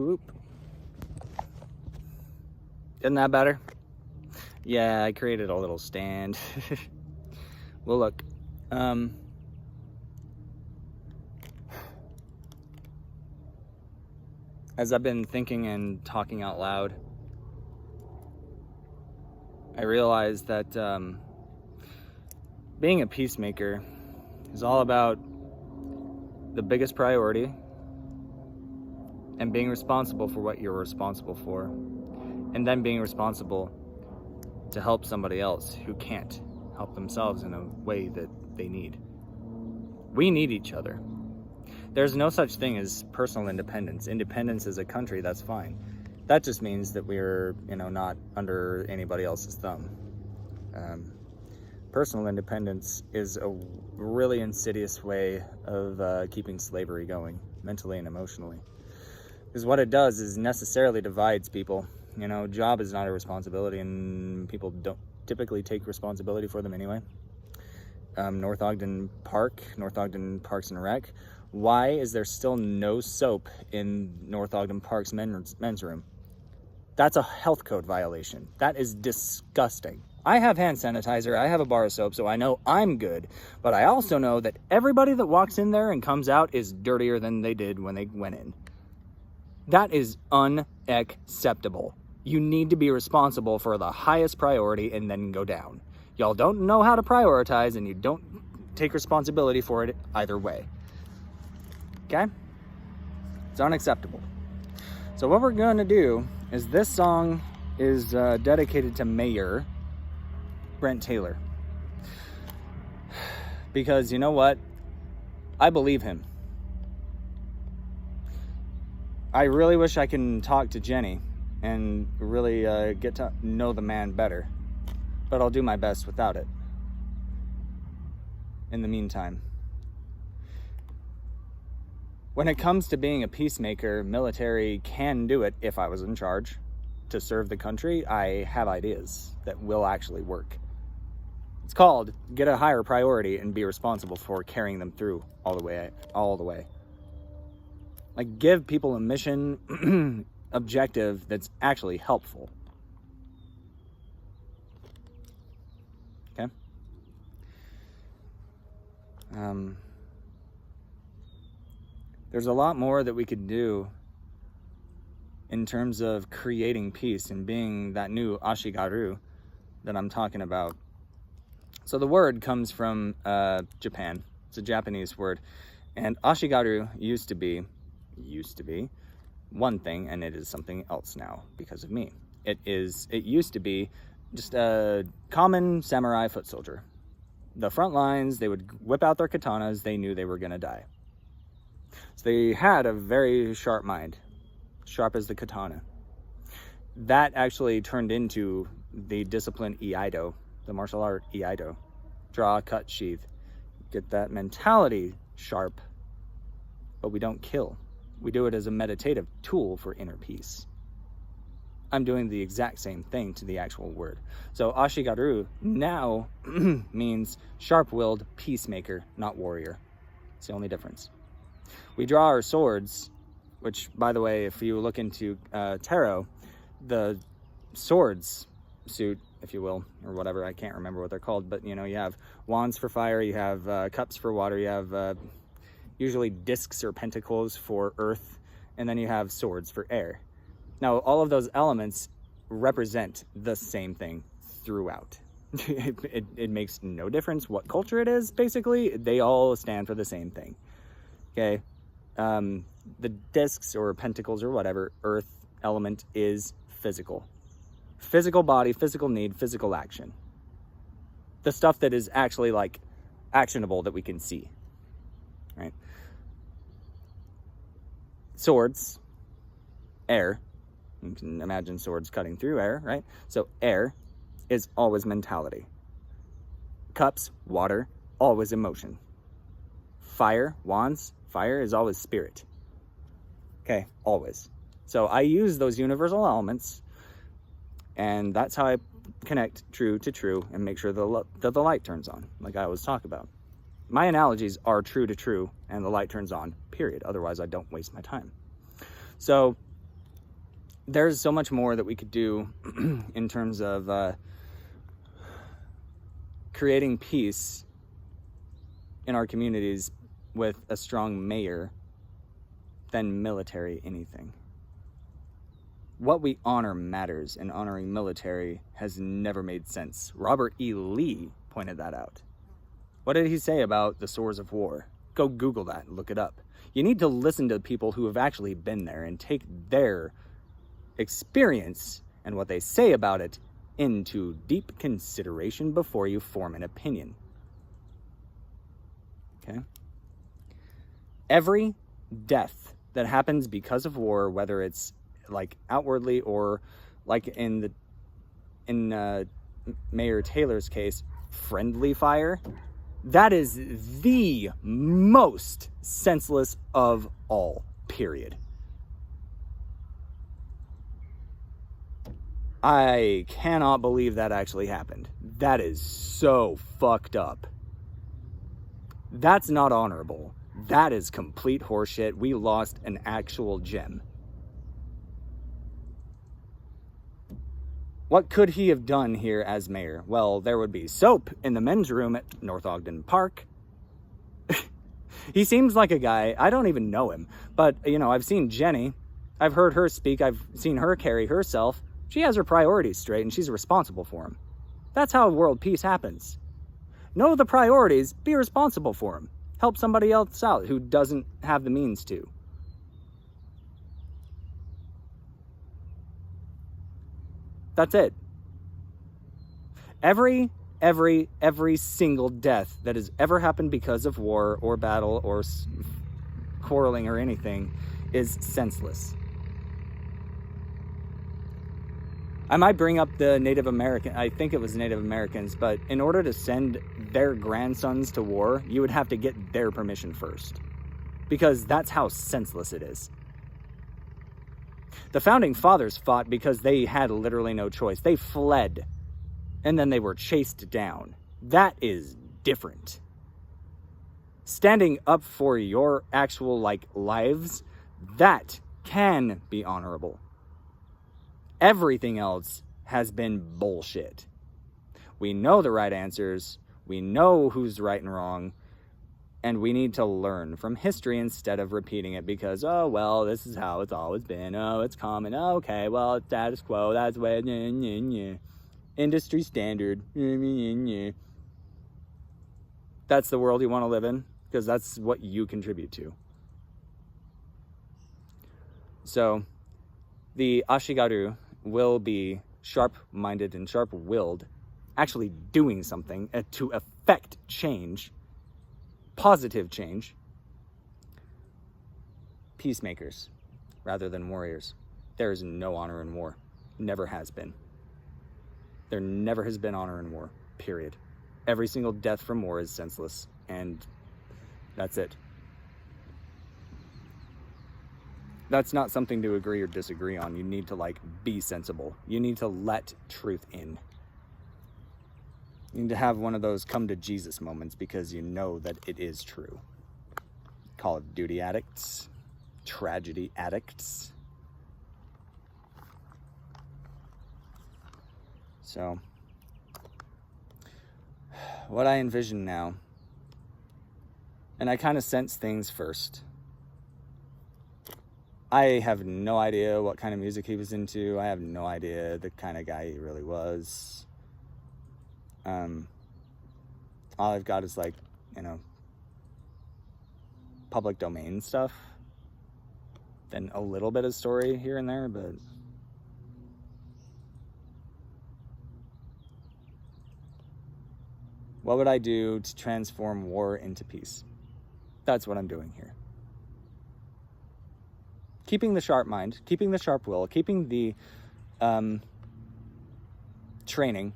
Whoop. Isn't that better? Yeah, I created a little stand. Well, look. As I've been thinking and talking out loud, I realized that being a peacemaker is all about the biggest priority and being responsible for what you're responsible for, and then being responsible to help somebody else who can't help themselves in a way that they need. We need each other. There's no such thing as personal independence. Independence as a country, that's fine. That just means that we're, not under anybody else's thumb. Personal independence is a really insidious way of keeping slavery going, mentally and emotionally. Because what it does is necessarily divides people. Job is not a responsibility, and people don't typically take responsibility for them anyway. North Ogden Parks and Rec. Why is there still no soap in North Ogden Park's men's room? That's a health code violation. That is disgusting. I have hand sanitizer, I have a bar of soap, so I know I'm good. But I also know that everybody that walks in there and comes out is dirtier than they did when they went in. That is unacceptable. You need to be responsible for the highest priority and then go down. Y'all don't know how to prioritize, and you don't take responsibility for it either way. Okay? It's unacceptable. So what we're going to do is, this song is dedicated to Mayor Brent Taylor. Because you know what? I believe him. I really wish I can talk to Jenny and really get to know the man better. But I'll do my best without it. In the meantime, when it comes to being a peacemaker, military can do it if I was in charge. To serve the country, I have ideas that will actually work. It's called get a higher priority and be responsible for carrying them through all the way. Like, give people a mission objective that's actually helpful. Okay? There's a lot more that we could do in terms of creating peace and being that new Ashigaru that I'm talking about. So the word comes from Japan. It's a Japanese word. And Ashigaru used to be one thing, and it is something else now because of me. It used to be just a common samurai foot soldier. The front lines, they would whip out their katanas, they knew they were going to die. So they had a very sharp mind, sharp as the katana. That actually turned into the discipline Iaido, the martial art Iaido. Draw, cut, sheath. Get that mentality sharp, but we don't kill. We do it as a meditative tool for inner peace. I'm doing the exact same thing to the actual word. So Ashigaru now means sharp-willed peacemaker, not warrior. It's the only difference. We draw our swords, which, by the way, if you look into tarot, the swords suit, if you will, or whatever, I can't remember what they're called, but you have wands for fire, you have cups for water, you have usually discs or pentacles for earth, and then you have swords for air. Now, all of those elements represent the same thing throughout. It makes no difference what culture it is, basically. They all stand for the same thing. Okay? The discs or pentacles or whatever, earth element is physical. Physical body, physical need, physical action. The stuff that is actually actionable that we can see. Right? Swords, air. You can imagine swords cutting through air, right? So air is always mentality. Cups, water, always emotion. Fire, wands, fire is always spirit. Okay, always. So I use those universal elements, and that's how I connect true to true and make sure that the light turns on, like I always talk about. My analogies are true to true, and the light turns on, period. Otherwise, I don't waste my time. So there's so much more that we could do in terms of creating peace in our communities with a strong mayor than military anything. What we honor matters, and honoring military has never made sense. Robert E. Lee pointed that out. What did he say about the sores of war? Go Google that and look it up. You need to listen to people who have actually been there and take their experience and what they say about it into deep consideration before you form an opinion. Okay? Every death that happens because of war, whether it's like outwardly or like in Mayor Taylor's case, friendly fire, that is the most senseless of all, period. I cannot believe that actually happened. That is so fucked up. That's not honorable. That is complete horseshit. We lost an actual gem. What could he have done here as mayor? Well, there would be soap in the men's room at North Ogden Park. He seems like a guy, I don't even know him, but, I've seen Jenny. I've heard her speak. I've seen her carry herself. She has her priorities straight, and she's responsible for them. That's how world peace happens. Know the priorities, be responsible for them. Help somebody else out who doesn't have the means to. That's it. Every single death that has ever happened because of war or battle or quarreling or anything is senseless. I might bring up the Native American, I think it was Native Americans, but in order to send their grandsons to war, you would have to get their permission first. Because that's how senseless it is. The founding fathers fought because they had literally no choice. They fled, and then they were chased down. That is different. Standing up for your actual, lives, that can be honorable. Everything else has been bullshit. We know the right answers. We know who's right and wrong. And we need to learn from history instead of repeating it because, oh, well, this is how it's always been. Oh, it's common. Oh, okay, well, it's status quo. That's the way. Industry standard. That's the world you want to live in because that's what you contribute to. So, the Ashigaru will be sharp-minded and sharp-willed, actually doing something to affect change. Positive change. Peacemakers rather than warriors. There is no honor in war. Never has been. There never has been honor in war. Period. Every single death from war is senseless. And that's it. That's not something to agree or disagree on. You need to be sensible. You need to let truth in. You need to have one of those come to Jesus moments because you know that it is true. Call of Duty addicts, tragedy addicts. So, what I envision now, and I kind of sense things first. I have no idea what kind of music he was into. I have no idea the kind of guy he really was. All I've got is public domain stuff. Then a little bit of story here and there, but what would I do to transform war into peace? That's what I'm doing here. Keeping the sharp mind, keeping the sharp will, keeping the training,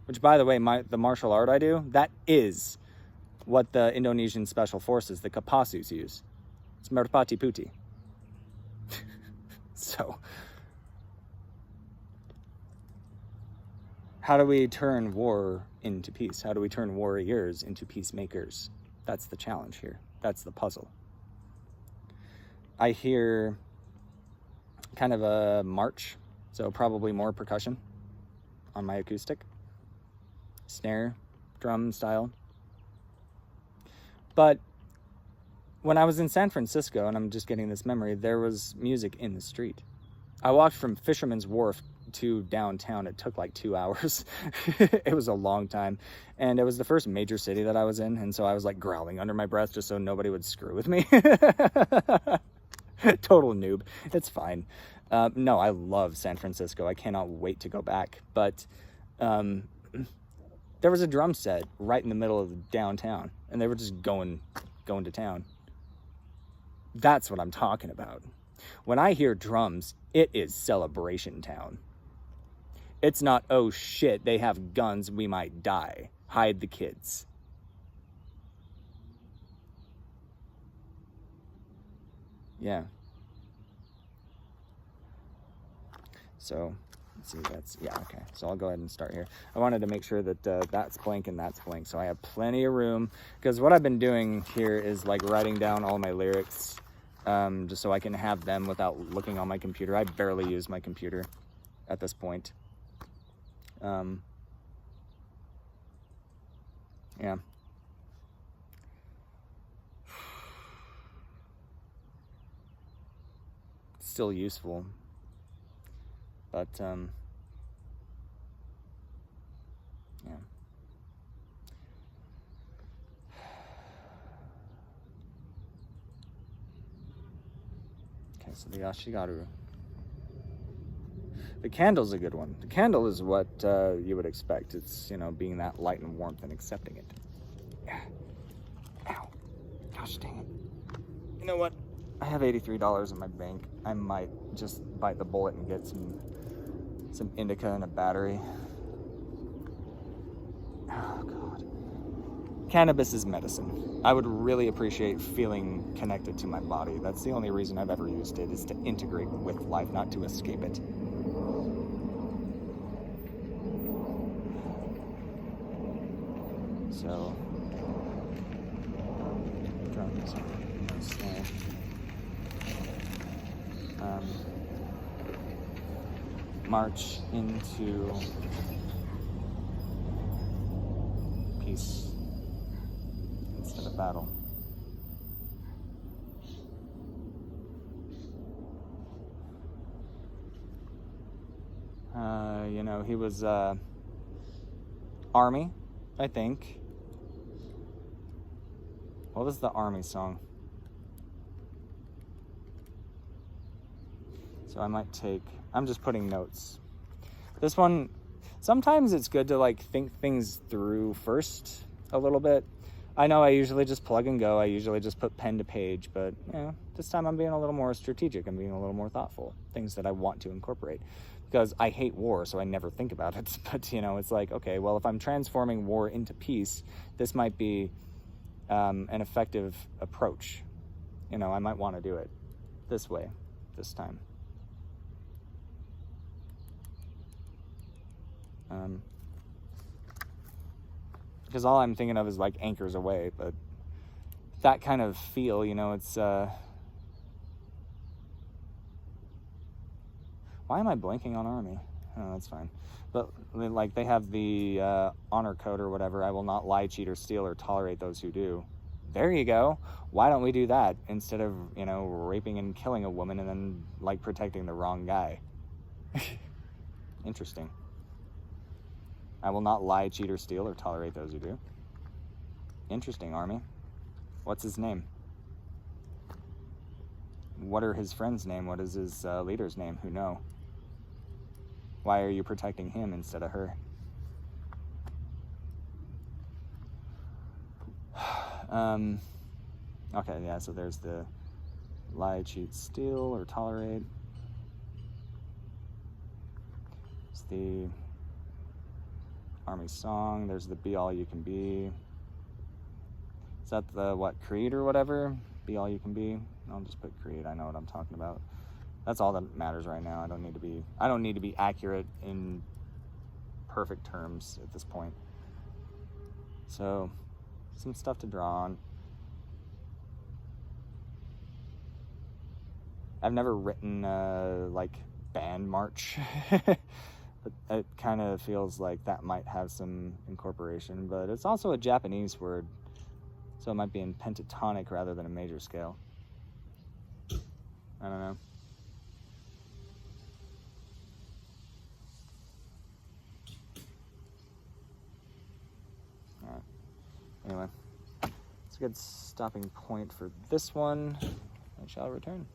which, by the way, the martial art I do, that is what the Indonesian Special Forces, the Kapasus, use. It's Merpati Putih. So, how do we turn war into peace? How do we turn warriors into peacemakers? That's the challenge here. That's the puzzle. I hear kind of a march, so probably more percussion on my acoustic, snare, drum style. But when I was in San Francisco, and I'm just getting this memory, there was music in the street. I walked from Fisherman's Wharf to downtown. It took like 2 hours. It was a long time. And it was the first major city that I was in. And so I was like growling under my breath just so nobody would screw with me. Total noob. It's fine. No, I love San Francisco. I cannot wait to go back. But there was a drum set right in the middle of downtown. And they were just going to town. That's what I'm talking about. When I hear drums, it is celebration town. It's not, oh shit, they have guns, we might die. Hide the kids. Yeah. So, let's see, okay. So I'll go ahead and start here. I wanted to make sure that that's blank and that's blank, so I have plenty of room. Because what I've been doing here is like writing down all my lyrics, just so I can have them without looking on my computer. I barely use my computer at this point. Yeah. Still useful, but yeah. Okay, so the Ashigaru. The candle's a good one. The candle is what you would expect. It's, being that light and warmth and accepting it. Yeah. Ow. Gosh dang it. You know what? I have $83 in my bank. I might just bite the bullet and get some indica and a battery. Oh, God. Cannabis is medicine. I would really appreciate feeling connected to my body. That's the only reason I've ever used it, is to integrate with life, not to escape it. So, drums, snare. March into peace instead of battle. He was Army, I think. What was the Army song? So I might I'm just putting notes. This one, sometimes it's good to like think things through first a little bit. I know I usually just plug and go. I usually just put pen to page, but this time I'm being a little more strategic. I'm being a little more thoughtful. Things that I want to incorporate. Because I hate war, so I never think about it. But, it's like, okay, well, if I'm transforming war into peace, this might be an effective approach. I might want to do it this way, this time. Because all I'm thinking of is like anchors away, but that kind of feel, it's why am I blanking on Army? Oh, that's fine. But like they have the honor code or whatever. I will not lie, cheat, or steal, or tolerate those who do. There you go. Why don't we do that instead of raping and killing a woman and then like protecting the wrong guy? Interesting. I will not lie, cheat, or steal, or tolerate those who do. Interesting, Army. What's his name? What are his friends' name? What is his leader's name? Who know? Why are you protecting him instead of her? Okay, yeah, so there's the lie, cheat, steal, or tolerate. It's the Army song. There's the be all you can be. Is that the, creed or whatever? Be all you can be? I'll just put creed. I know what I'm talking about. That's all that matters right now. I don't need to be accurate in perfect terms at this point. So, some stuff to draw on. I've never written like band march, but it kind of feels like that might have some incorporation. But it's also a Japanese word, so it might be in pentatonic rather than a major scale. I don't know. All right. Anyway, it's a good stopping point for this one. I shall return.